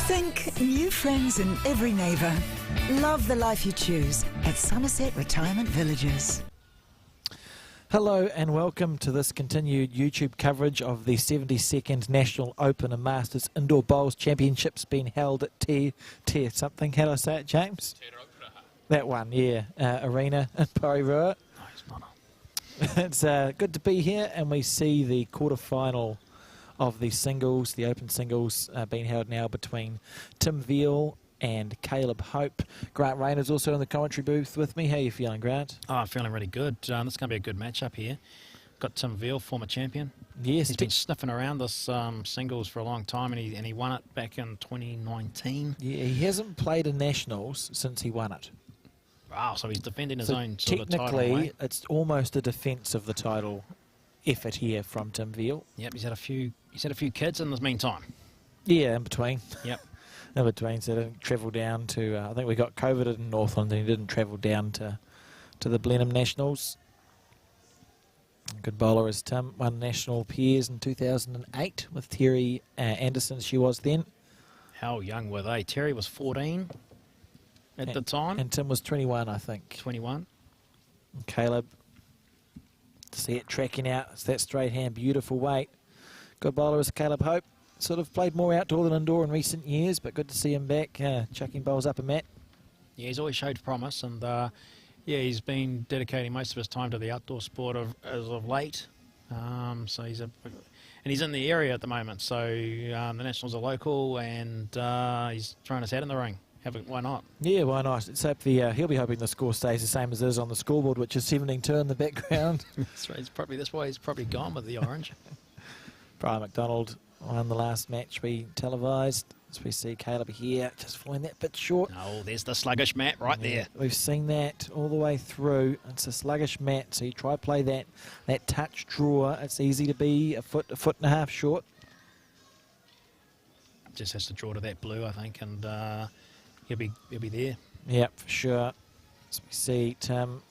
Think new friends in every neighbour. Love the life you choose at Summerset Retirement Villages. Hello and welcome to this continued YouTube coverage of the 72nd National Open and Masters Indoor Bowls Championships being held at Te something. How do I say it, James? That one, yeah. Arena in Porirua. No, it's not. It's good to be here, and we see the quarterfinal of the singles, the open singles, being held now between Tim Veale and Caleb Hope. Grant Rayner's also in the commentary booth with me. How are you feeling, Grant? Oh, I'm feeling really good. This is going to be a good matchup here. Got Tim Veale, former champion. Yes. He's been sniffing around this singles for a long time, and he won it back in 2019. Yeah, he hasn't played in nationals since he won it. Wow, so he's defending his own sort of title. Technically, it's almost a defence of the title effort here from Tim Veale. Yep, he's had a few kids in the meantime. Yeah, in between. Yep. In between, so he didn't travel down to, I think we got COVID in Northland and he didn't travel down to the Blenheim Nationals. Good bowler is Tim, won national pairs in 2008 with Terry Anderson, she was then. How young were they? Terry was 14 at the time. And Tim was 21, I think. 21. And Caleb, see it tracking out, it's that straight hand, beautiful weight. Good bowler is Caleb Hope. Sort of played more outdoor than indoor in recent years, but good to see him back, chucking bowls up a mat. Yeah, he's always showed promise, and yeah, he's been dedicating most of his time to the outdoor sport as of late. So he's in the area at the moment. So the Nationals are local, and he's throwing his hat in the ring. Why not? Yeah, why not? It's hope he'll be hoping the score stays the same as it is on the scoreboard, which is 17-2 in the background. That's right. That's why he's probably gone with the orange. Brian McDonald won the last match we televised. As we see Caleb here, just falling that bit short. Oh, there's the sluggish mat right there. We've seen that all the way through. It's a sluggish mat, so you try to play that touch draw. It's easy to be a foot and a half short. Just has to draw to that blue, I think, and he'll be there. Yeah, for sure. As we see Tim.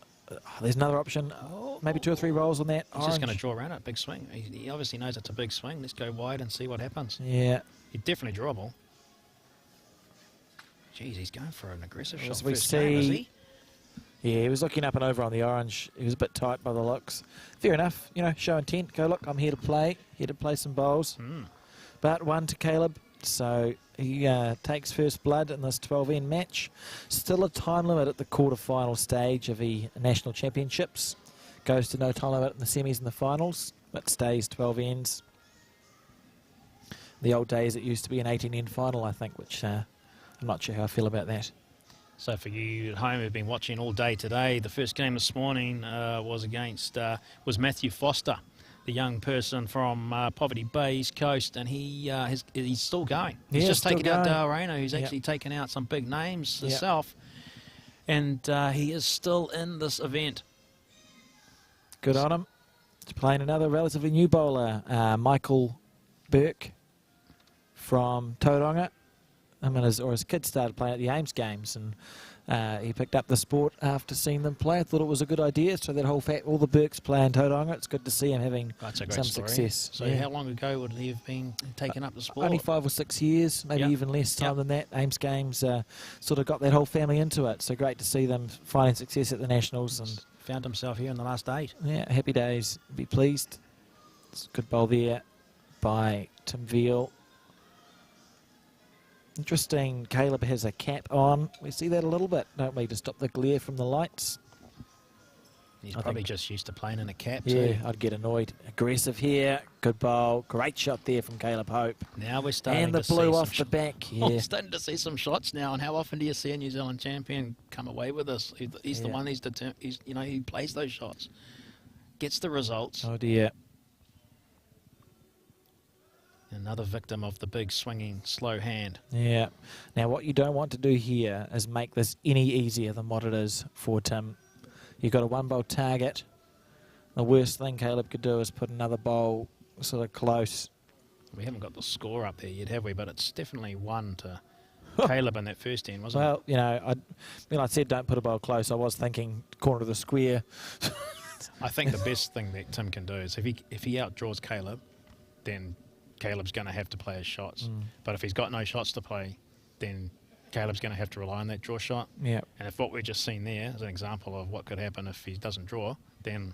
There's another option. Maybe 2 or 3 rolls on that. He's just going to draw around it. Big swing. He obviously knows it's a big swing. Let's go wide and see what happens. Yeah. He's definitely drawable. Jeez, he's going for an aggressive shot. As we see, is he? Yeah, he was looking up and over on the orange. He was a bit tight by the looks. Fair enough. You know, show intent. Go, look, I'm here to play some bowls. But 1 to Caleb. So he takes first blood in this 12-end match. Still a time limit at the quarter-final stage of the National Championships. Goes to no time limit in the semis and the finals, but stays 12 ends. The old days it used to be an 18-end final, I think, which I'm not sure how I feel about that. So for you at home who've been watching all day today, the first game this morning was was Matthew Foster, the young person from Poverty Bay, East Coast, and he's still going. He's just taken out Dale Rayner, who's actually taken out some big names himself, and he is still in this event. Good on him. He's playing another relatively new bowler, Michael Burke from Tauranga. His kids started playing at the Ames Games, and he picked up the sport after seeing them play. I thought it was a good idea. So that whole fact, all the Burkes play in Tauranga. It's good to see him having some success. So how long ago would he have been taking up the sport? Only 5 or 6 years, maybe even less time than that. Ames Games sort of got that whole family into it. So great to see them finding success at the Nationals. And found himself here in the last 8. Yeah, happy days. Be pleased. It's a good bowl there by Tim Veale. Interesting, Caleb has a cap on. We see that a little bit, don't we, to stop the glare from the lights. He's probably just used to playing in a cap too. Yeah, I'd get annoyed. Aggressive here, good bowl, great shot there from Caleb Hope. Now we're starting to see and the blue off the back. Yeah. We're starting to see some shots now, and how often do you see a New Zealand champion come away with this? He's the one he plays those shots, gets the results. Oh dear. Another victim of the big swinging slow hand. Yeah. Now what you don't want to do here is make this any easier than what it is for Tim. You've got a 1-bowl target. The worst thing Caleb could do is put another bowl sort of close. We haven't got the score up there yet, have we? But it's definitely 1 to Caleb in that first end, wasn't it? Well, you know, when I said don't put a bowl close, I was thinking corner of the square. I think the best thing that Tim can do is if he outdraws Caleb, then Caleb's going to have to play his shots. But if he's got no shots to play, then Caleb's going to have to rely on that draw shot. Yeah. And if what we've just seen there is an example of what could happen if he doesn't draw, then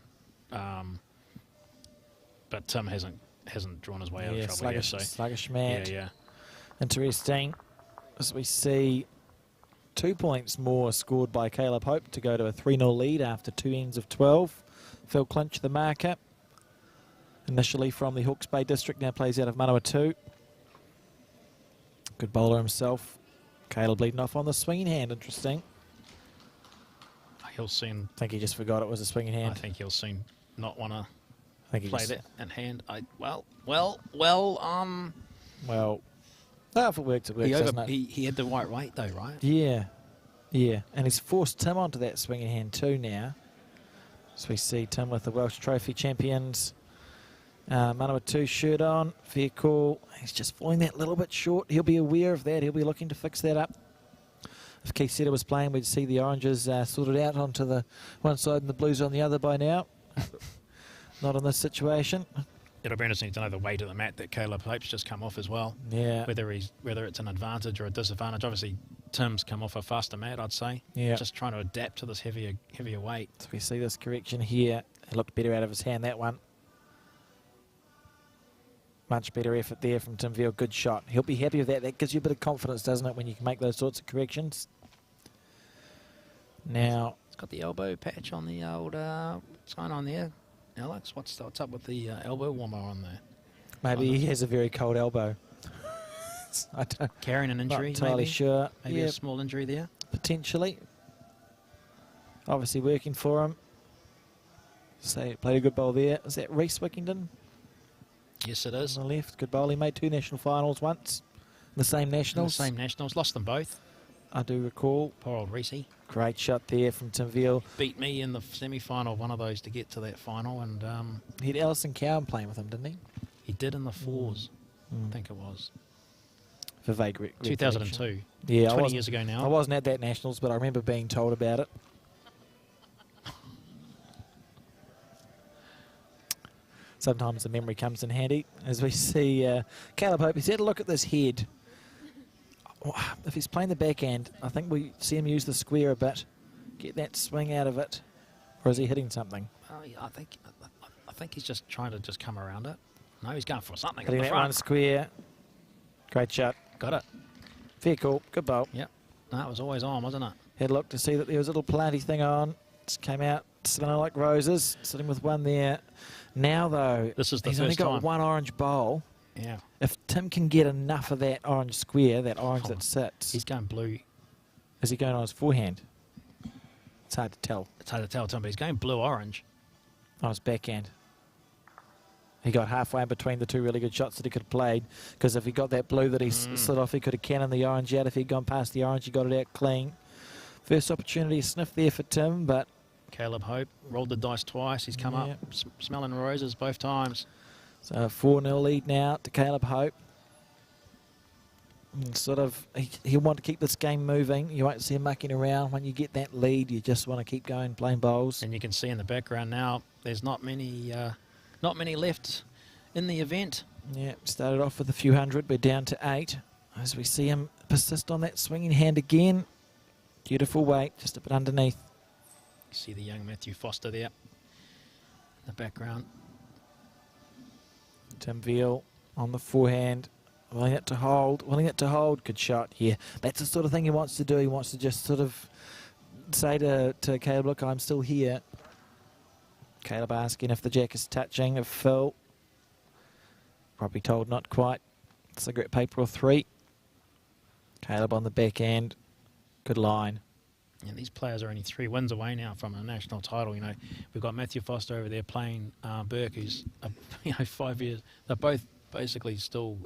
but Tim hasn't drawn his way out of trouble here. So sluggish man. yeah. Interesting. As we see 2 points more scored by Caleb Hope to go to a 3-0 lead after 2 ends of 12. Phil Clinch, the marker. Initially from the Hawke's Bay district, now plays out of Manawatu. Good bowler himself. Caleb leading off on the swinging hand. Interesting. He'll soon. I think he just forgot it was a swinging hand. I think he'll soon not want to play that in hand. Well, if it works, it works, doesn't it? He had the right weight though, right? Yeah. And he's forced Tim onto that swinging hand too now. So we see Tim with the Welsh Trophy champions. Manawatu shirt on. Veale. He's just falling that little bit short. He'll be aware of that. He'll be looking to fix that up. If Keith Setter was playing, we'd see the oranges sorted out onto the one side and the blues on the other by now. Not in this situation. It'll be interesting to know the weight of the mat that Caleb Hope's just come off as well. Yeah. Whether it's an advantage or a disadvantage. Obviously, Tim's come off a faster mat, I'd say. Yeah. Just trying to adapt to this heavier weight. So we see this correction here. It looked better out of his hand, that one. Much better effort there from Tim Veale. Good shot. He'll be happy with that. That gives you a bit of confidence, doesn't it, when you can make those sorts of corrections? Now, it's got the elbow patch on the old sign on there. Alex, what's up with the elbow warmer on there? Maybe he has a very cold elbow. I don't. Carrying an injury, not entirely maybe? Sure. Maybe a small injury there? Potentially. Obviously working for him. So played a good bowl there. Is that Reece Wickington? Yes, it is. On the left. Good bowl. He made 2 national finals once. The same nationals. Lost them both. I do recall. Poor old Reece. Great shot there from Tim Veale. Beat me in the semi-final, one of those to get to that final. And he had Alison Cowan playing with him, didn't he? He did in the 4s, I think it was. For vague 2002. Yeah, 20 years ago now. I wasn't at that nationals, but I remember being told about it. Sometimes the memory comes in handy. As we see Caleb Hope, he's had a look at this head. If he's playing the backhand, I think we see him use the square a bit, get that swing out of it. Or is he hitting something? I think he's just trying to come around it. No, he's going for something. Hitting that one square. Great shot. Got it. Veale, good bowl. Yep. No, it was always on, wasn't it? Had a look to see that there was a little planty thing on. Just came out smelling like roses, sitting with one there. Now, though, this is the he's first only got time. one orange bowl. Yeah. If Tim can get enough of that orange square, that orange that sits. He's going blue. Is he going on his forehand? It's hard to tell. It's hard to tell, Tim, but he's going blue-orange. On his backhand. He got halfway in between the 2 really good shots that he could have played. Because if he got that blue that he slid off, he could have cannoned the orange out. If he'd gone past the orange, he got it out clean. First opportunity sniff there for Tim, but... Caleb Hope rolled the dice twice. He's come up smelling roses both times. So a 4-0 lead now to Caleb Hope. And sort of, he'll want to keep this game moving. You won't see him mucking around. When you get that lead, you just want to keep going, playing bowls. And you can see in the background now, there's not many left in the event. Yeah, started off with a few hundred. We're down to 8. As we see him persist on that swinging hand again. Beautiful weight, just a bit underneath. You see the young Matthew Foster there in the background. Tim Veale on the forehand, willing it to hold, good shot here. That's the sort of thing he wants to do. He wants to just sort of say to Caleb, look, I'm still here. Caleb asking if the jack is touching, if Phil. Probably told not quite. Cigarette paper or 3. Caleb on the backhand, good line. And these players are only 3 wins away now from a national title. You know, we've got Matthew Foster over there playing Burke, who's 5 years. They're both basically still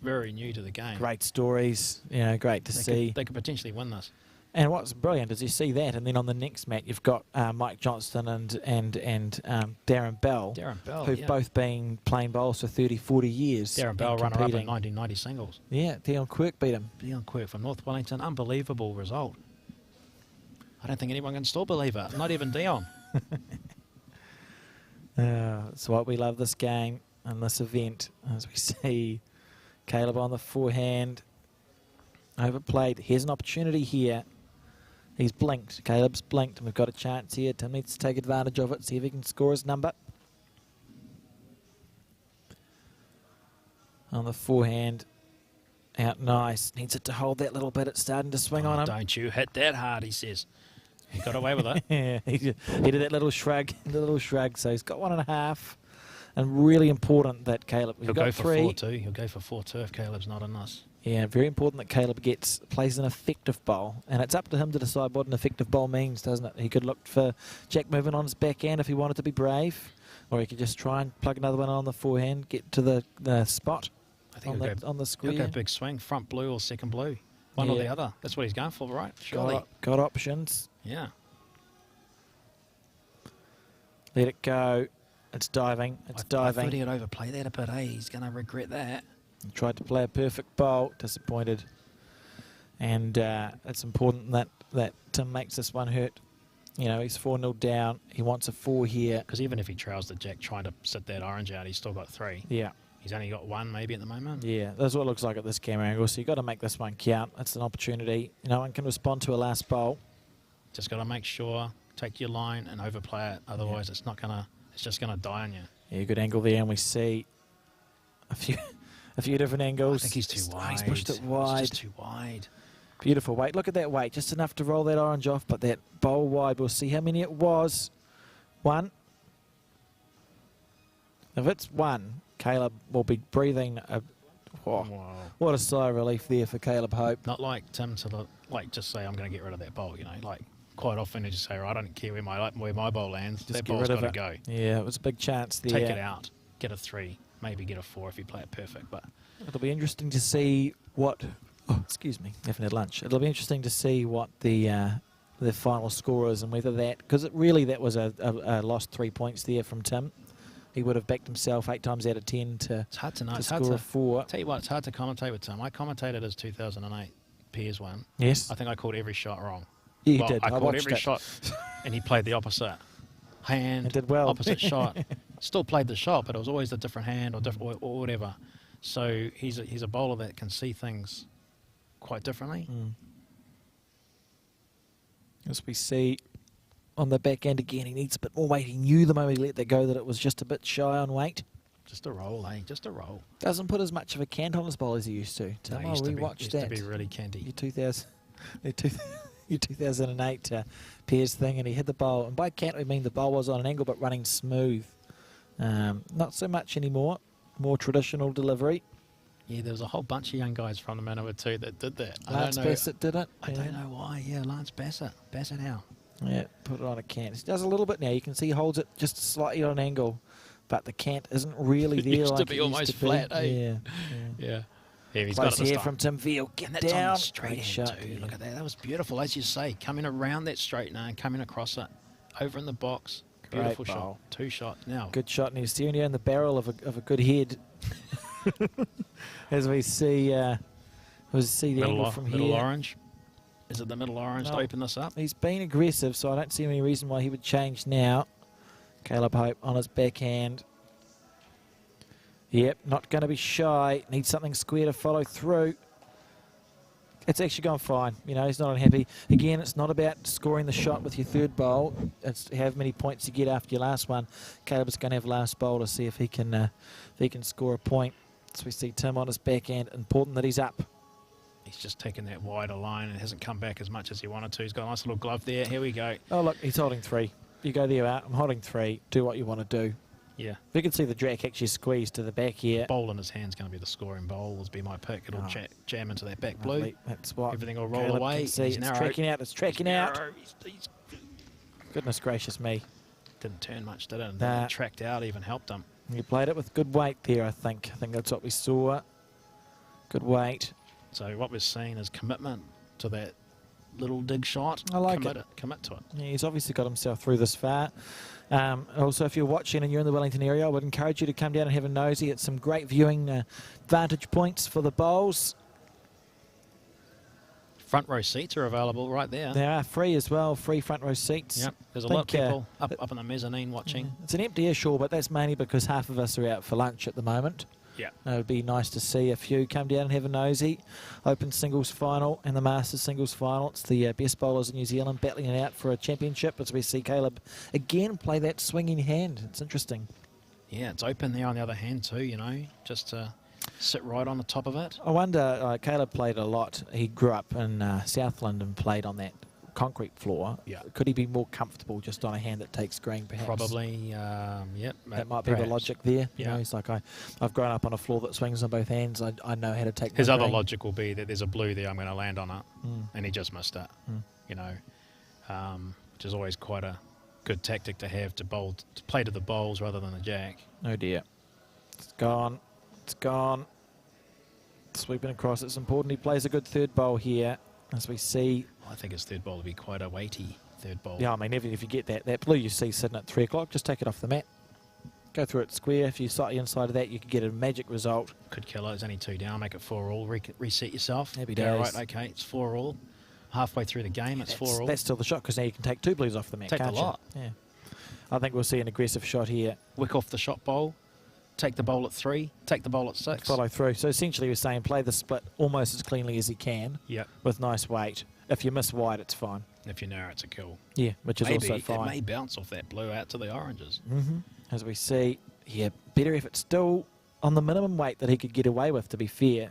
very new to the game. Great stories, great to see. They could potentially win this. And what's brilliant is you see that, and then on the next mat you've got Mike Johnston and Darren Bell, who've both been playing bowls for 30, 40 years. Darren Bell, runner-up at 1990 singles. Yeah, Dion Quirk beat him. Dion Quirk from North Wellington, unbelievable result. I don't think anyone can still believe it, not even Dion. That's why we love this game and this event, as we see Caleb on the forehand. Overplayed. Here's an opportunity here. He's blinked. Caleb's blinked, and we've got a chance here. Tim needs to take advantage of it, see if he can score his number. On the forehand. Out nice. Needs it to hold that little bit. It's starting to swing on him. Don't you hit that hard, he says. He got away with it. Yeah, he did that little shrug. So he's got 1.5. And really important that Caleb... He'll go for 4-2. He'll go for 4-2 if Caleb's not in this. Yeah, very important that Caleb plays an effective bowl. And it's up to him to decide what an effective bowl means, doesn't it? He could look for jack moving on his backhand if he wanted to be brave. Or he could just try and plug another one on the forehand, get to the spot I think on the square. He'll go big swing, front blue or second blue. One or the other. That's what he's going for, right? Surely. Got options. Yeah. Let it go. It's diving. It's diving. I thought he'd overplay that a bit, eh? He's going to regret that. He tried to play a perfect bowl. Disappointed. And it's important that Tim makes this one hurt. You know, he's 4-0 down. He wants a 4 here. Because even if he trails the jack trying to sit that orange out, he's still got 3. Yeah. He's only got 1 maybe at the moment. Yeah, that's what it looks like at this camera angle. So you've got to make this one count. It's an opportunity. No one can respond to a last bowl. Just got to make sure, take your line and overplay it. Otherwise, it's not gonna. It's just gonna die on you. Yeah, good angle there, and we see a few different angles. I think he's too wide. He's pushed it wide. It's just too wide. Beautiful weight. Look at that weight. Just enough to roll that orange off, but that bowl wide. We'll see how many it was. 1. If it's 1, Caleb will be breathing. Wow. What a sigh of relief there for Caleb Hope. Not like Tim to just say, I'm going to get rid of that bowl. You know, like quite often they just say, I don't care where my bowl lands. Just that get bowl's rid of got it. to go. Yeah, it was a big chance there. Take it out. Get a 3. Maybe get a 4 if you play it perfect. But it'll be interesting to see what. Oh, excuse me, haven't had lunch. It'll be interesting to see what the final score is and whether that, because that was a lost 3 points there from Tim. He would have backed himself 8 times out of 10 to. It's hard to know. To it's score hard to, a 4. Tell you what, it's hard to commentate with Tim. I commentated his 2008 Piers one. Yes. I think I called every shot wrong. Yeah, you did. I called watched every it. shot, and he played the opposite hand. And did well. Opposite shot. Still played the shot, but it was always a different hand or whatever. So he's a bowler that can see things quite differently. As we see on the back end again, he needs a bit more weight. He knew the moment he let that go that it was just a bit shy on weight. Just a roll, eh? Just a roll. Doesn't put as much of a cant on his bowl as he used to. No, I used rewatched that. to be really candy. Your 2008 Piers thing, and he hit the bowl. And by cant, we mean the bowl was on an angle but running smooth. Not so much anymore. More traditional delivery. Yeah, there was a whole bunch of young guys from the Manawa too that did that. Lance Bassett did it. I don't know why. Yeah, Lance Bassett. Bassett how? Yeah, put it on a cant. He does a little bit now. You can see he holds it just slightly on an angle, but the cant isn't really there. It used like to be almost flat, eh? Yeah. Yeah, he's Close got it here this from time. Tim Veale. Get And that's down. on the straight Great hand shot. too. Look at that. That was beautiful, as you say. Coming around that straightener and coming across it. Over in the box. Beautiful Great shot. bowl. 2 shots now. Good shot, and he's steering down the barrel of a good head. As we see, the angle from middle here. orange. Is it the middle orange to No. open this up? He's been aggressive, so I don't see any reason why he would change now. Caleb Hope on his backhand. Yep, not going to be shy. Needs something square to follow through. It's actually gone fine. You know, he's not unhappy. Again, it's not about scoring the shot with your third bowl. It's how many points you get after your last one. Caleb's going to have last bowl to see if he can score a point. So we see Tim on his backhand. Important that he's up. He's just taken that wider line and hasn't come back as much as he wanted to. He's got a nice little glove there. Here we go. Oh, look, he's holding 3. You go there, I'm holding 3. Do what you want to do. Yeah. If you can see the drac actually squeeze to the back here. Bowl in his hand's going to be the scoring bowl. Will be my pick. It'll jam into that back blue. Lovely. That's what everything will roll Caleb away. can see. He's It's narrow. tracking out. It's tracking out. He's Goodness gracious me. didn't turn much, did it? And Nah. then tracked out even helped him. You played it with good weight there, I think. I think that's what we saw. Good weight. So what we're seeing is commitment to that little dig shot. I like it. Commit to it. Yeah, he's obviously got himself through this far. Also, if you're watching and you're in the Wellington area, I would encourage you to come down and have a nosy at some great viewing vantage points for the bowls. Front row seats are available right there. They are free as well, free front row seats. Yep, there's a lot of people up in the mezzanine watching. It's an empty issue, but that's mainly because half of us are out for lunch at the moment. Yeah. It would be nice to see a few come down and have a nosy. Open singles final and the Masters singles final. It's the best bowlers in New Zealand battling it out for a championship as we see Caleb again play that swinging hand. It's interesting. Yeah, it's open there on the other hand too, you know, just to sit right on the top of it. I wonder, Caleb played a lot. He grew up in Southland and played on that concrete floor. Yeah. Could he be more comfortable just on a hand that takes green, perhaps? Probably, yep. That might be the logic there. You Yeah. know, he's like, I've grown up on a floor that swings on both hands. I know how to take His my other green. logic will be that there's a blue there, I'm going to land on it. And he just missed it, you know, which is always quite a good tactic to have to play to the bowls rather than the jack. Oh dear. It's gone. It's gone. Sweeping across. It's important he plays a good third bowl here, as we see. I think his third bowl will be quite a weighty third bowl. Yeah, I mean, even if you get that blue you see sitting at 3 o'clock, just take it off the mat. Go through it square. If you slightly inside of that, you could get a magic result. Could kill it. It's only 2 down. Make it 4 all. Reset yourself. Happy Go, days. right, okay, it's 4 all. Halfway through the game, it's 4 all. That's still the shot, because now you can take 2 blues off the mat, Take can't the lot. you? Yeah. I think we'll see an aggressive shot here. Wick off the shot bowl. Take the bowl at 3. Take the bowl at 6. Follow through. So essentially we're saying play the split almost as cleanly as he can. Yep. With nice weight. If you miss wide, it's fine. If you narrow, it's a kill. Yeah, which is Maybe also fine. it may bounce off that blue out to the oranges. As we see, yeah, better if it's still on the minimum weight that he could get away with, to be fair.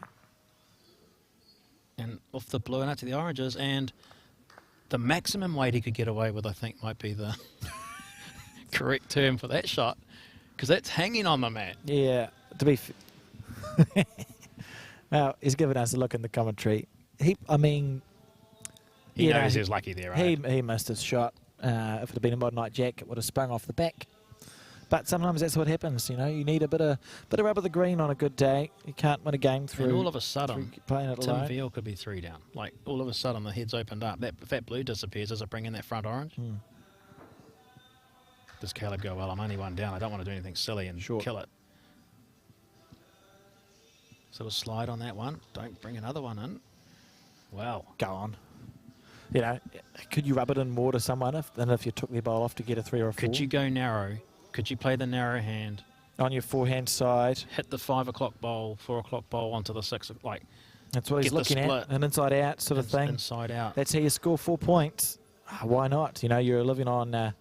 And off the blue and out to the oranges, and the maximum weight he could get away with, I think, might be the correct term for that shot, because that's hanging on the mat. Yeah, to be well, he's given us a look in the commentary. He knows he was lucky there, right? He missed his shot. If it had been a Modern Night Jack, it would have sprung off the back. But sometimes that's what happens, you know. You need a bit of rub of the green on a good day. You can't win a game through. And all of a sudden, playing it Tim alone. Veale could be 3 down. Like, all of a sudden, the head's opened up. If that blue disappears, does it bring in that front orange? Does Caleb go, well, I'm only 1 down. I don't want to do anything silly and kill it. Sort of slide on that one. Don't bring another one in. Well, go on. You know, could you rub it in more to someone than if you took their bowl off to get a 3 or a 4? Could you go narrow? Could you play the narrow hand? On your forehand side. Hit the 5 o'clock bowl, 4 o'clock bowl onto the 6 o'clock. Like, that's what he's looking at. An inside out sort of thing. Inside out. That's how you score 4 points. Why not? You know, you're living on...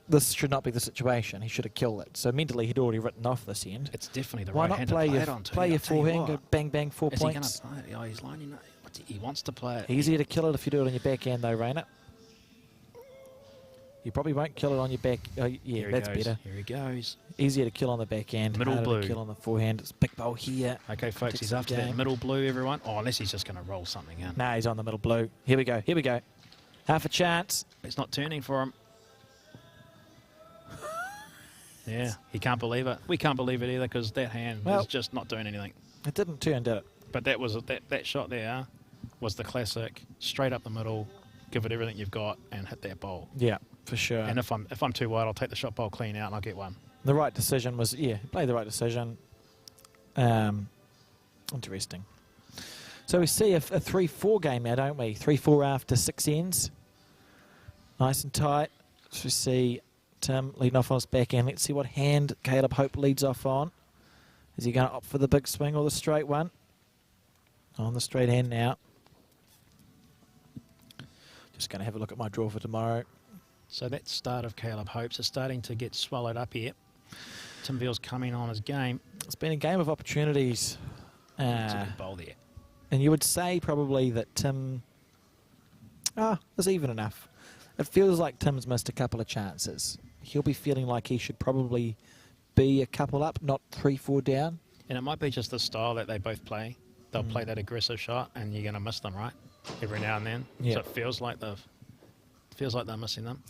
this should not be the situation. He should have killed it. So mentally, he'd already written off this end. It's definitely the Why right not hand play to play your, it onto. play your forehand, go bang, bang, 4 points. Is he going to play it? Oh, he's lining up. He wants to play it. Easier to kill it if you do it on your backhand, though, Rainer. You probably won't kill it on your back. Oh, yeah, that's better. Here he goes. Easier to kill on the backhand. Middle blue. To kill on the forehand. It's big bowl here. Okay, folks, he's after that middle blue, everyone. Oh, unless he's just going to roll something in. No, he's on the middle blue. Here we go. Here we go. Half a chance. It's not turning for him. Yeah, he can't believe it. We can't believe it either, because that hand is just not doing anything. It didn't turn, did it? But that was that shot there was the classic, straight up the middle, give it everything you've got, and hit that bowl. Yeah, for sure. And if I'm too wide, I'll take the shot bowl clean out and I'll get one. The right decision was, he played the right decision. Interesting. So we see a 3-4 game now, don't we? 3-4 after 6 ends. Nice and tight. So we see Tim leading off on his back end. Let's see what hand Caleb Hope leads off on. Is he going to opt for the big swing or the straight one? On the straight hand now. Just going to have a look at my draw for tomorrow. So that start of Caleb Hope's is starting to get swallowed up here. Tim Veale's coming on his game. It's been a game of opportunities. It's a good bowl there. And you would say probably that Tim is even enough. It feels like Tim's missed a couple of chances. He'll be feeling like he should probably be a couple up, not 3-4 down. And it might be just the style that they both play. They'll play that aggressive shot, and you're going to miss them, right? Every now and then. Yeah. So it feels like they're missing them.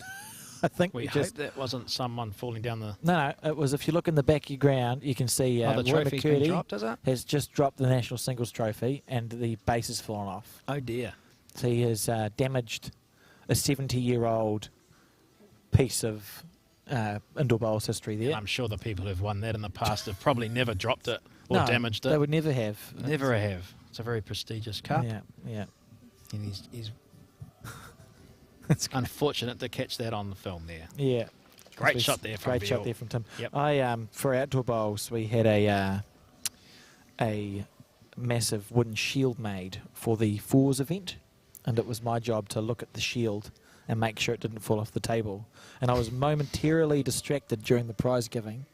I think we hope that wasn't someone falling down the... No, it was, if you look in the back of your ground, you can see the trophy's been dropped, is it? Has just dropped the National Singles Trophy, and the base has fallen off. Oh, dear. So he has damaged a 70-year-old piece of indoor bowls history there. I'm sure the people who've won that in the past have probably never dropped it or No, damaged it. They would never have. Never have. It's a very prestigious cup. Yeah, yeah. And he's it's unfortunate to catch that on the film there. Yeah. Great shot there from Great shot Veale. there from Tim. Yep. For outdoor bowls, we had a massive wooden shield made for the fours event, and it was my job to look at the shield and make sure it didn't fall off the table. And I was momentarily distracted during the prize giving,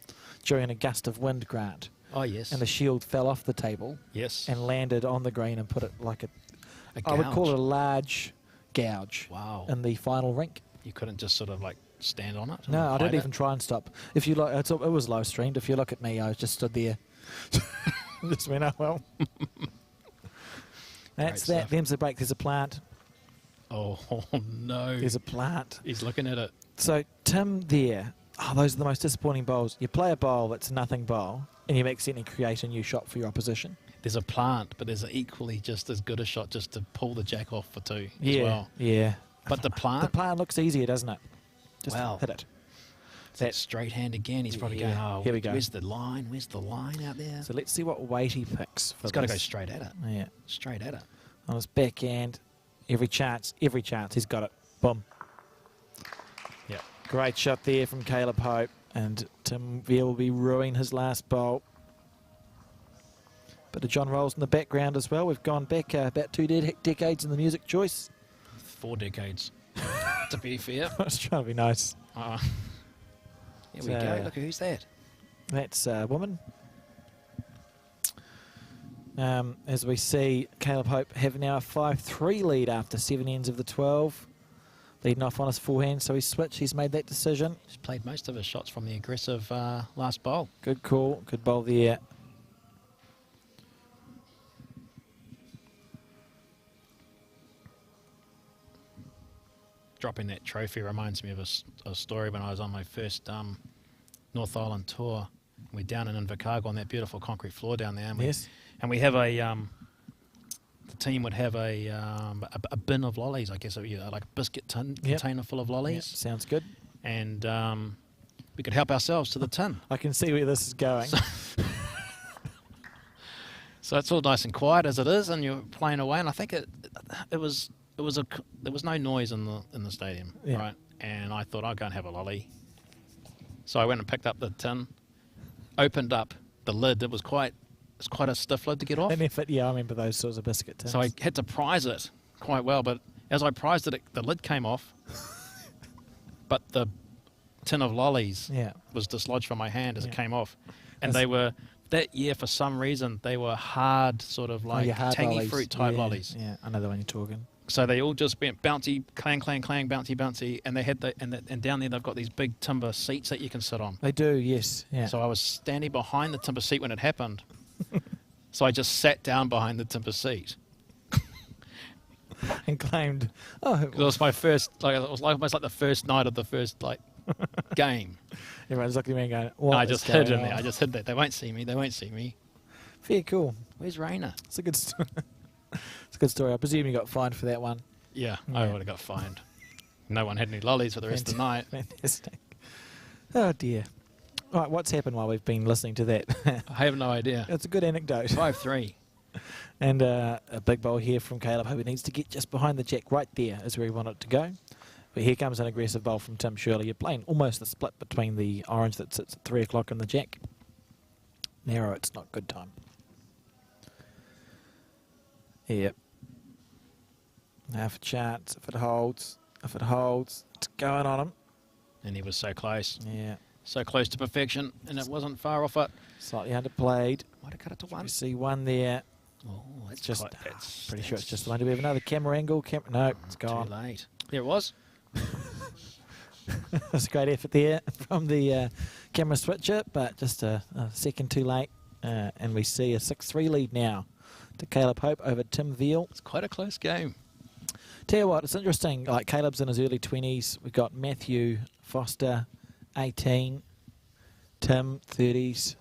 during a gust of wind, Grant. Oh, yes. And the shield fell off the table. Yes. And landed on the green and put it like A I would call gouge. it a large gouge. Wow. In the final rink. You couldn't just sort of like stand on it? No, I hide didn't it? even try and stop. If you look, it was low streamed. If you look at me, I just stood there. Just went, oh well. That's Great that. stuff. Them's the break. There's a plant. Oh, no. There's a plant. He's looking at it. So Tim there. Oh, those are the most disappointing bowls. You play a bowl that's a nothing bowl, and you accidentally create a new shot for your opposition. There's a plant, but there's an equally just as good a shot just to pull the jack off for two Yeah, as well. yeah. But the The plant, plant looks easier, doesn't it? Just Well, hit it. that straight hand again, he's probably Yeah, going, oh, here we go. where's the line? Where's the line out there? So let's see what weight he picks for He's got to this. go straight at it. Yeah. Straight at it. On his backhand, every chance, he's got it. Boom. Yeah. Great shot there from Caleb Hope, and Tim Veale will be ruining his last bowl. Bit of John Rolls in the background as well. We've gone back about 2 decades in the music choice. 4 decades, to be fair. I was trying to be nice. Here we So, go. Look, who's that? That's a woman. As we see, Caleb Hope have now a 5-3 lead after 7 ends of the 12. Leading off on his forehand, so he's switched. He's made that decision. He's played most of his shots from the aggressive last bowl. Good call. Good bowl there. Dropping that trophy reminds me of a story when I was on my first North Island tour. We're down in Invercargill on that beautiful concrete floor down there. And Yes. we have the team would have a bin of lollies, I guess, like a biscuit tin container full of Yep, lollies. sounds good. And we could help ourselves to the tin. I can see where this is going. So it's all nice and quiet as it is, and you're playing away. And I think there was no noise in the stadium, Yeah. right? And I thought I'd go and have a lolly. So I went and picked up the tin, opened up the lid. It's quite a stiff lid to get off. An effort, yeah, I remember those sorts of biscuit tins. So I had to prise it quite well, but as I prized it, the lid came off. But the tin of lollies yeah. was dislodged from my hand as it Yeah. came off. And That's- they were, that year for some reason, they were hard, sort of like your hard tangy lollies. fruit type Yeah, lollies. Yeah, I know the one you're talking. So they all just went bouncy, clang, clang, clang, bouncy, bouncy. And they had and down there they've got these big timber seats that you can sit on. They do, yes. Yeah. So I was standing behind the timber seat when it happened. So I just sat down behind the timber seat. And claimed, oh, It was my first, it was almost like the first night of the first game. everyone's looking at me and going, what I is just hid in going there. on? I just hid there. They won't see me. They won't see me. Fair cool. Where's Raina? It's a good story. It's a good story. I presume you got fined for that one. Yeah, I Yeah. would have got fined. No one had any lollies for the rest of the night. Fantastic. Oh, dear. All right, what's happened while we've been listening to that? I have no idea. It's a good anecdote. 5-3. And a big bowl here from Caleb. Hope he needs to get just behind the jack. Right there is where he wanted it to go. But here comes an aggressive bowl from Tim Shirley. You're playing almost the split between the orange that sits at 3 o'clock and the jack. Narrow, it's not good time. Yep. Now if it chance, if it holds, it's going on him. And he was so close. Yeah. So close to perfection. And it wasn't far off it. Slightly underplayed. Might have cut it to You one. see one there. Oh, that's Just quite, that's, pretty sure it's that's just the one. Do we have another camera angle? No, it's too gone. late. There it was. That's a great effort there from the camera switcher, but just a second too late. And we see a 6-3 lead now to Caleb Hope over Tim Veale. It's quite a close game. Tell you what, it's interesting. Like Caleb's in his early 20s. We've got Matthew Foster, 18. Tim, 30s.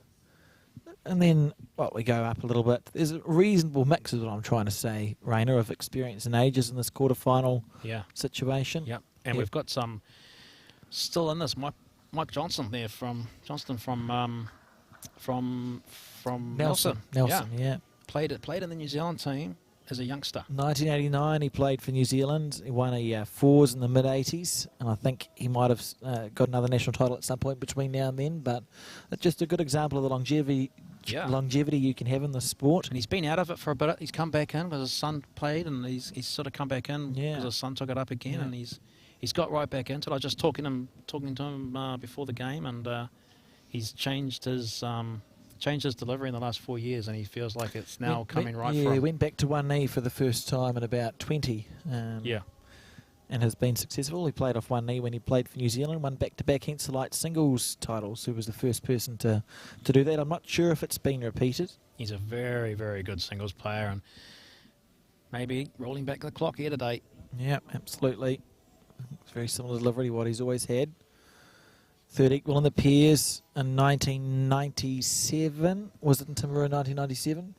And then, well, we go up a little bit. There's a reasonable mix, is what I'm trying to say, Rainer, of experience and ages in this quarterfinal situation. Yep. And we've got some still in this. Mike Johnson there from Nelson. Nelson, yeah. Played in the New Zealand team as a youngster. 1989, he played for New Zealand. He won a fours in the mid-80s, and I think he might have got another national title at some point between now and then. But it's just a good example of the longevity you can have in the sport. And he's been out of it for a bit. He's come back in because his son played, and he's sort of come back in because his son took it up again, and he's got right back into it. I was just talking to him before the game, and he's changed his delivery in the last 4 years, and he feels like it's now coming right for him. He went back to one knee for the first time in about 20. And has been successful. He played off one knee when he played for New Zealand, won back-to-back Hensel Light singles titles. He was the first person to do that. I'm not sure if it's been repeated. He's a very, very good singles player, and maybe rolling back the clock here today. Yeah, absolutely. It's very similar delivery to what he's always had. Third equal in the pairs in 1997. Was it in Timaru in 1997?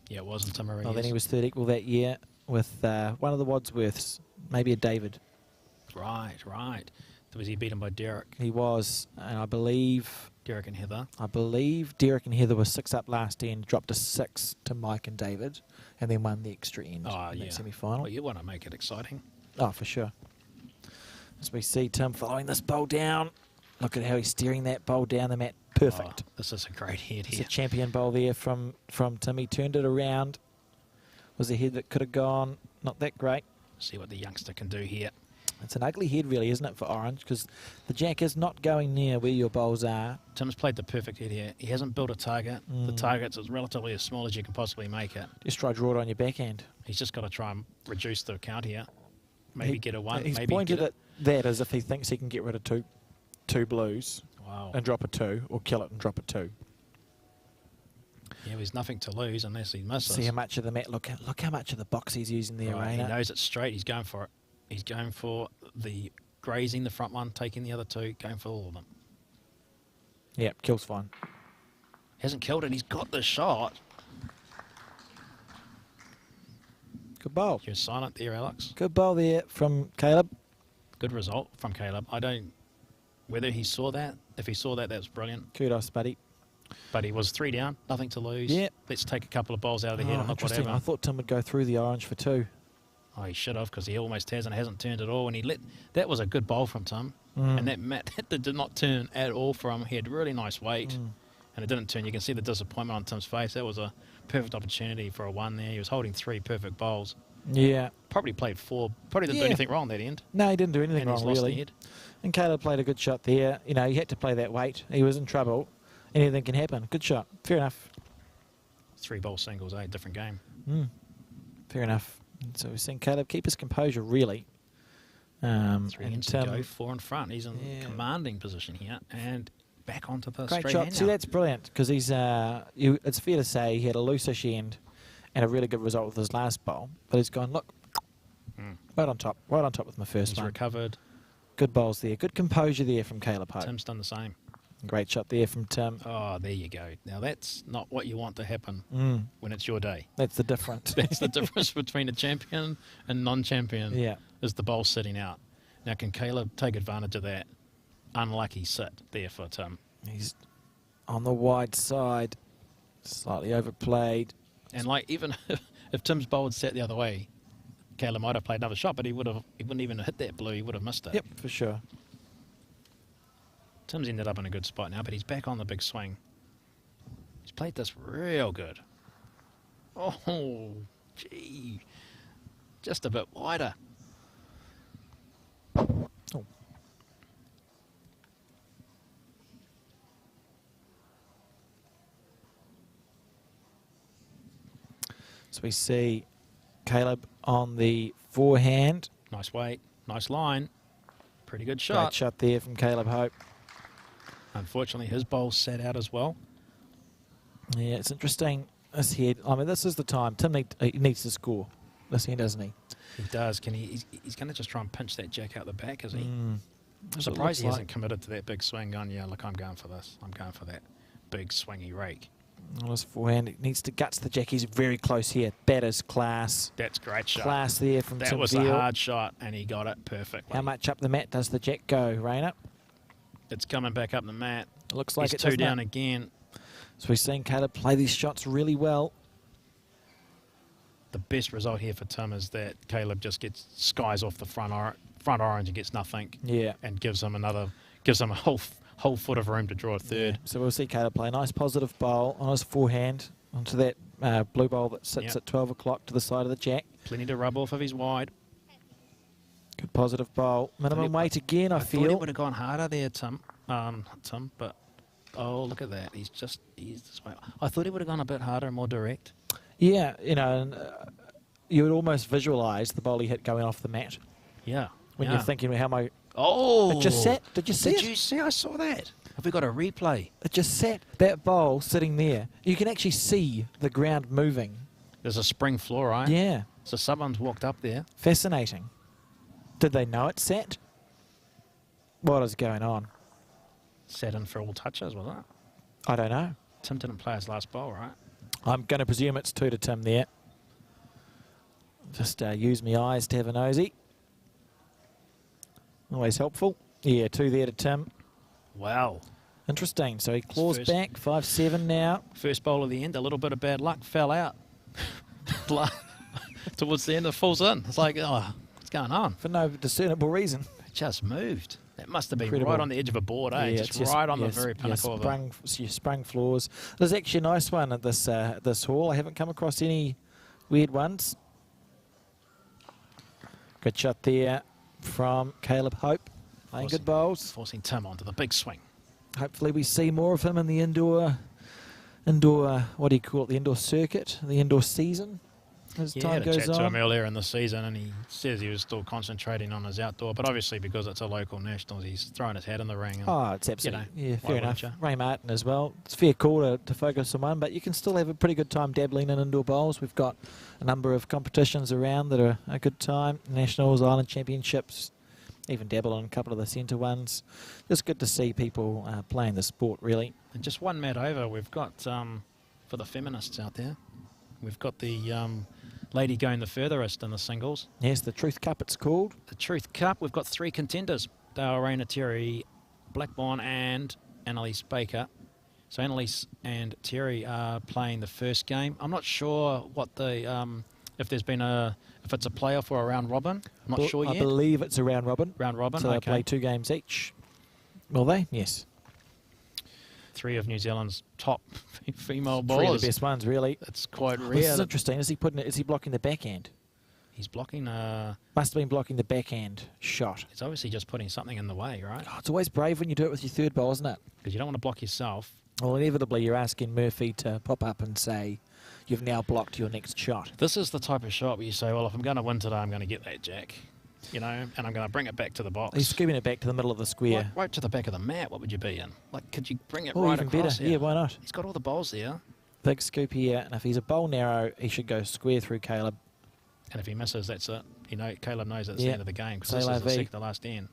Yeah, it was in Timaru. Oh, then he was third equal that year with one of the Wadsworths, maybe a David. Right. Was he beaten by Derek? He was, and I believe... Derek and Heather. I believe Derek and Heather were 6 up last end, dropped a 6 to Mike and David, and then won the extra end in that semi-final. Well, you want to make it exciting. Oh, for sure. As we see Tim following this bowl down. Look at how he's steering that bowl down the mat. Perfect. Oh, this is a great head here. It's a champion bowl there from Tim. He turned it around. Was a head that could have gone. Not that great. See what the youngster can do here. It's an ugly head, really, isn't it, for Orange? Because the jack is not going near where your bowls are. Tim's played the perfect head here. He hasn't built a target. The target's as relatively as small as you can possibly make it. Just try to draw it on your backhand. He's just got to try and reduce the count here. Maybe get a 1. He's maybe pointed at that as if he thinks he can get rid of two blues. Wow. And drop a 2, or kill it and drop a 2. Yeah, there's nothing to lose unless he misses. See how much of the mat. Look how much of the box he's using there, Right, he Rainer. knows it's straight. He's going for it. He's going for the grazing the front one, taking the other 2, going for all of them. Yeah, kill's fine. Hasn't killed it. He's got the shot. Good bowl. You're silent there, Alex. Good bowl there from Caleb. Good result from Caleb. I don't... Whether he saw that, if he saw that, that's brilliant. Kudos, buddy. But he was 3 down, nothing to lose. Yeah. Let's take a couple of balls out of the head and look interesting. whatever. I thought Tim would go through the orange for 2. Oh, he should have, because he almost has and hasn't turned at all. And that was a good bowl from Tim. And that did not turn at all for him. He had really nice weight, and it didn't turn. You can see the disappointment on Tim's face. That was a perfect opportunity for a 1 there. He was holding 3 perfect bowls. Yeah. Probably played 4. Probably didn't do anything wrong that end. No, he didn't do anything And he's wrong, lost the really. head. And Caleb played a good shot there. You know, he had to play that weight. He was in trouble. Anything can happen. Good shot. Fair enough. 3 bowl singles, different game. Fair enough. So we've seen Caleb keep his composure, really. 3 and ends to go, 4 in front. He's in commanding position here. And back onto the great straight shot. hand See, now. that's brilliant, because he's. It's fair to say he had a loosish end and a really good result with his last bowl. But he's gone, look, right on top with my first He's one. recovered. Good bowls there. Good composure there from Caleb Hope. Tim's done the same. Great shot there from Tim. Oh, there you go. Now, that's not what you want to happen when it's your day. That's the difference. That's the difference between a champion and non-champion. Yeah. Is the bowl sitting out. Now, can Caleb take advantage of that unlucky sit there for Tim? He's on the wide side, slightly overplayed. And like, even if Tim's bowl had sat the other way, Caleb might have played another shot, but he wouldn't even hit that blue. He would have missed it. Yep, for sure. Tim's ended up in a good spot now, but he's back on the big swing. He's played this real good. Oh, gee. Just a bit wider. Oh. So we see Caleb on the forehand. Nice weight, nice line. Pretty good Great shot. shot there from Caleb Hope. Unfortunately, his bowl sat out as well. Yeah, it's interesting. This head, I mean, this is the time. Tim needs to score this hand, doesn't he? He does. Can he? He's going to just try and pinch that jack out the back, is he? I'm That's what it surprised he looks hasn't committed to that big swing. Gone, yeah, look, I'm going for this. I'm going for that big swingy rake. On his forehand, he needs to guts the jack. He's very close here. Batter's class. That's great shot. Class there from That Tim was Veale. a hard shot, and he got it perfectly. How much up the mat does the jack go, Rayner? It's coming back up the mat. Looks like He's it two doesn't down it? again. So we've seen Caleb play these shots really well. The best result here for Tim is that Caleb just gets skies off the front orange and gets nothing. Yeah. And gives him a whole foot of room to draw a third. Yeah. So we'll see Caleb play a nice positive bowl on his forehand onto that blue bowl that sits at 12 o'clock to the side of the jack. Plenty to rub off of his wide. Good positive bowl. Minimum weight again, I thought he feel. would have gone harder there, Tim. But oh, look at that. He's this way. I thought he would have gone a bit harder and more direct. Yeah, you know, and, you would almost visualise the bowl he hit going off the mat. Yeah. When you're thinking, how am I... Oh! It just sat. Did you see it? Did you see? I saw that. Have we got a replay? It just sat. That bowl sitting there. You can actually see the ground moving. There's a spring floor, right? Yeah. So someone's walked up there. Fascinating. Did they know it sat? What is going on? Sat in for all touches, was it? I don't know. Tim didn't play his last bowl, right? I'm going to presume it's 2 to Tim there. Just use my eyes to have a nosy. Always helpful. Yeah, 2 there to Tim. Wow. Interesting. So he claws back, 5-7 now. First bowl of the end, a little bit of bad luck, fell out. Towards the end, it falls in. It's like, oh, what's going on? For no discernible reason. It just moved. That must have been Incredible. right on the edge of a board, eh? Yeah, just right on the very pinnacle of it. You sprung floors. There's actually a nice one at this hall. I haven't come across any weird ones. Good shot there from Caleb Hope. Playing good bowls. Forcing Tim onto the big swing. Hopefully we see more of him in the indoor, what do you call it, the indoor circuit, the indoor season as time goes chat to him on. earlier in the season, and he says he was still concentrating on his outdoor, but obviously because it's a local nationals, he's throwing his hat in the ring. And, Oh, it's absolutely, yeah, fair enough. you? Ray Martin as well. It's a fair call to focus on one, but you can still have a pretty good time dabbling in indoor bowls. We've got a number of competitions around that are a good time, Nationals, Island Championships, even dabble in a couple of the centre ones. Just good to see people playing the sport, really. And just one mat over, we've got, for the feminists out there, we've got the lady going the furthest in the singles. Yes, the Truth Cup it's called. The Truth Cup, we've got 3 contenders. Dale Rayner, Terry Blackburn and Annalise Baker. So Annalise and Terry are playing the first game. I'm not sure what the... if it's a playoff or a round robin. I'm not sure yet. I believe it's a round robin. Round robin, so okay. they play 2 games each. Will they? Yes. 3 of New Zealand's top female 3 bowlers. of the best ones, really. It's quite rare. This is interesting. Is he blocking the backhand? He's blocking... Must have been blocking the backhand shot. He's obviously just putting something in the way, right? Oh, it's always brave when you do it with your third bowl, isn't it? Because you don't want to block yourself. Well, inevitably you're asking Murphy to pop up and say, you've now blocked your next shot. This is the type of shot where you say, well, if I'm going to win today, I'm going to get that jack. You know, and I'm going to bring it back to the box. He's scooping it back to the middle of the square. Right to the back of the mat, what would you be in? Like, could you bring it Oh, right even across? better. Yeah, why not? He's got all the bowls there. Big scoop here, and if he's a bowl narrow, he should go square through Caleb. And if he misses, that's it. You know, Caleb knows it's the end of the game because this C'est la is the vie. second to last end.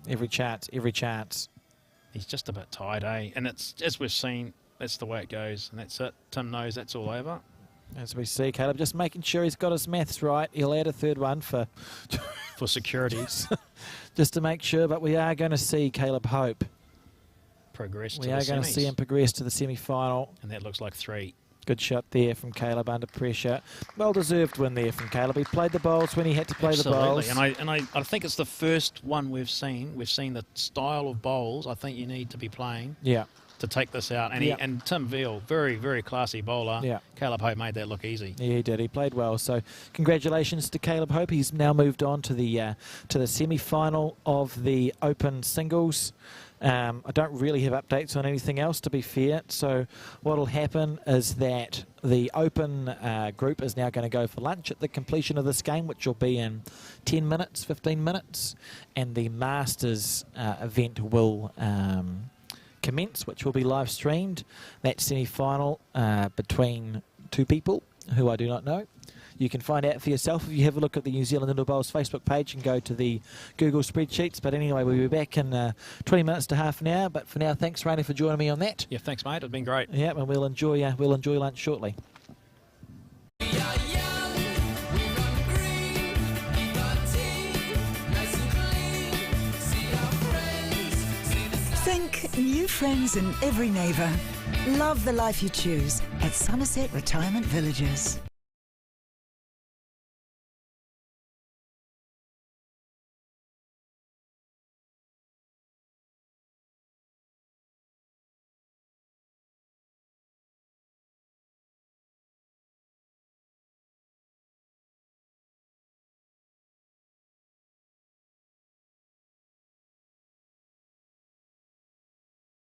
Every chance, every chance. He's just a bit tired, eh? And it's, as we've seen, that's the way it goes, and that's it. Tim knows that's all over. As we see, Caleb just making sure he's got his maths right. He'll add a third one for security. just to make sure, but we are going to see Caleb Hope. Progress to We the are going to semis. see him progress to the semi-final. And that looks like 3. Good shot there from Caleb under pressure. Well-deserved win there from Caleb. He played the bowls when he had to play the bowls. Absolutely, and I think it's the first one we've seen. We've seen the style of bowls I think you need to be playing Yeah. to take this out. And, and Tim Veale, very, very classy bowler. Yeah. Caleb Hope made that look easy. Yeah, he did. He played well. So congratulations to Caleb Hope. He's now moved on to the semi-final of the Open Singles. I don't really have updates on anything else, to be fair. So what will happen is that the Open group is now going to go for lunch at the completion of this game, which will be in 10 minutes, 15 minutes. And the Masters event will commence, which will be live streamed. That semi-final between 2 people who I do not know. You can find out for yourself if you have a look at the New Zealand Indoor Bowls Facebook page and go to the Google spreadsheets. But anyway, we'll be back in 20 minutes to half an hour. But for now, thanks, Rainey, for joining me on that. Yeah, thanks, mate. It's been great. Yeah, and we'll enjoy lunch shortly. Think new friends in every neighbour. Love the life you choose at Summerset Retirement Villages.